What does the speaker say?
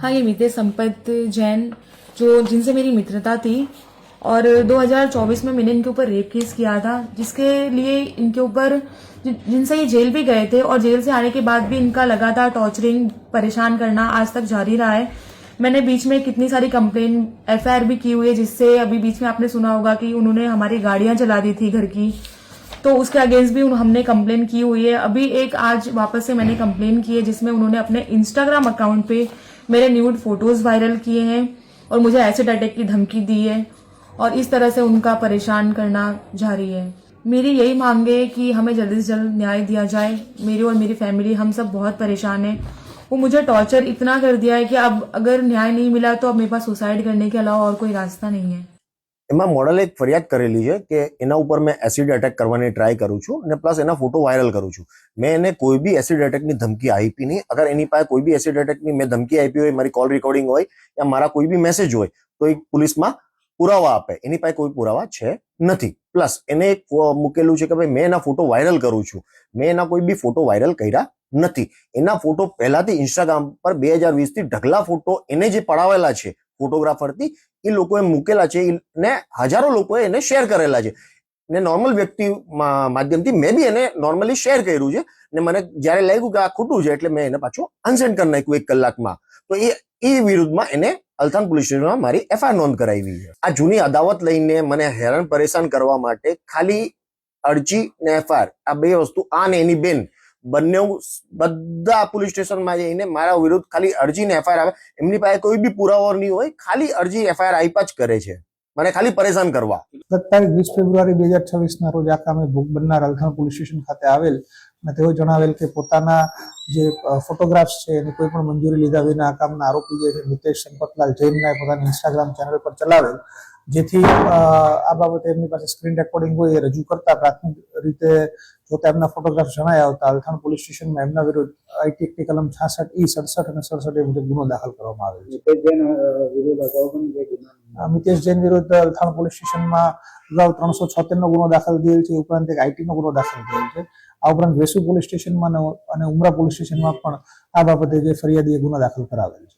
हाँ, ये मितेश संपत जैन जो जिनसे मेरी मित्रता थी और 2024 में मैंने इनके ऊपर रेप केस किया था, जिसके लिए इनके ऊपर जिनसे ये जेल भी गए थे और जेल से आने के बाद भी इनका लगातार टॉर्चरिंग, परेशान करना आज तक जारी रहा है। मैंने बीच में कितनी सारी कंप्लेन एफआईआर भी की हुई है, जिससे अभी बीच में आपने सुना होगा कि उन्होंने हमारी गाड़ियां जला दी थी घर की, तो उसके अगेंस्ट भी हमने कंप्लेन की हुई है। अभी एक आज वापस से मैंने कंप्लेन की है, जिसमें उन्होंने अपने इंस्टाग्राम अकाउंट पे मेरे न्यूड फोटोज वायरल किए हैं और मुझे एसिड अटैक की धमकी दी है और इस तरह से उनका परेशान करना जारी है। मेरी यही मांग है कि हमें जल्दी से जल्द न्याय दिया जाए। मेरी और मेरी फैमिली, हम सब बहुत परेशान हैं। वो मुझे टॉर्चर इतना कर दिया है कि अब अगर न्याय नहीं मिला तो अब मेरे पास सुसाइड करने के अलावा और कोई रास्ता नहीं है। એમાં મોડલે એક ફરિયાદ કરેલી છે કે એના ઉપર મેં એસિડ એટેક કરવાની ટ્રાય કરું છું અને પ્લસ એના ફોટો વાયરલ કરું છું। મેં એને કોઈ બી એસિડ એટેકની ધમકી આપી નહીં। અગર એની પાસે કોઈ બી એસિડ એટેકની મેં ધમકી આપી હોય, મારી કોલ રેકોર્ડિંગ હોય યા મારા કોઈ બી મેસેજ હોય તો એ પોલીસમાં પુરાવા આપે। એની પાસે કોઈ પુરાવા છે નથી। પ્લસ એને એક મૂકેલું છે કે ભાઈ મેં એના ફોટો વાયરલ કરું છું। મેં એના કોઈ બી ફોટો વાયરલ કર્યા નથી। એના ફોટો પહેલાથી ઇન્સ્ટાગ્રામ પર 2020 થી ઢગલા ફોટો એને જે પડાવેલા છે ફોટોગ્રાફરથી, એ લોકોએ મૂકેલા છે ને હજારો લોકોએ એને શેર કરેલા છે ને નોર્મલ વ્યક્તિ માધ્યમથી મેં બી એને નોર્મલી શેર કર્યું છે ને મને જ્યારે લાગ્યું કે આ ખોટું છે એટલે મેં એને પાછું અનસેન્ડ કરી નાખ્યું 1 કલાકમાં। તો એ વિરુદ્ધમાં એને અલથાણ પોલીસ સ્ટેશનમાં મારી એફઆઈઆર નોંધ કરાવી છે। આ જૂની અદાવત લઈને મને હેરાન પરેશાન કરવા માટે ખાલી અરજી ને એફઆઈઆર, આ બે વસ્તુ, આ ને એની બેન બંને બધા પોલીસ સ્ટેશનમાં જઈને મારા વિરુદ્ધ ખાલી અરજી ને એફઆઈઆર આવે। એમની પાસે કોઈ બી પુરાવો નહીં હોય, ખાલી અરજી એફઆઈઆર આપ્યા જ કરે છે, મને ખાલી પરેશાન કરવા। ગત તારીખ 20 ફેબ્રુઆરી 2026 ના રોજ આ કામે ભોગ બનનાર અલથાણ પોલીસ સ્ટેશન ખાતે આવેલ અને તેઓ જણાવેલ કે પોતાના જે ફોટોગ્રાફ્સ છે એની કોઈ પણ મંજૂરી લીધા વિના આ કામના આરોપી જે છે મિતેશ સંપતલાલ જૈનને પોતાની ઇન્સ્ટાગ્રામ ચેનલ પર ચલાવેલ, જેથી આ બાબતે એમની પાસે સ્ક્રીન રેકોર્ડિંગ હોય એ રજૂ કરતા પ્રાથમિક રીતે જોતા એમના ફોટોગ્રાફ જણાયા આવતા અલથાણ પોલીસ સ્ટેશનમાં એમના વિરુદ્ધ આઈટી એક્ટ કલમ 66E 67 અને 67 મુજબ ગુનો દાખલ કરવામાં આવેલ છે। મિતેશ જૈન વિરુદ્ધ અલથાણ પોલીસ સ્ટેશનમાં અગાઉ 376 નો ગુનો દાખલ થયેલ છે, ઉપરાંત એક આઈટી નો ગુનો દાખલ થયેલ છે। આ ઉપરાંત વેસુ પોલીસ સ્ટેશનમાં અને ઉમરા પોલીસ સ્ટેશનમાં પણ આ બાબતે જે ફરિયાદીએ ગુનો દાખલ કરાવેલ છે।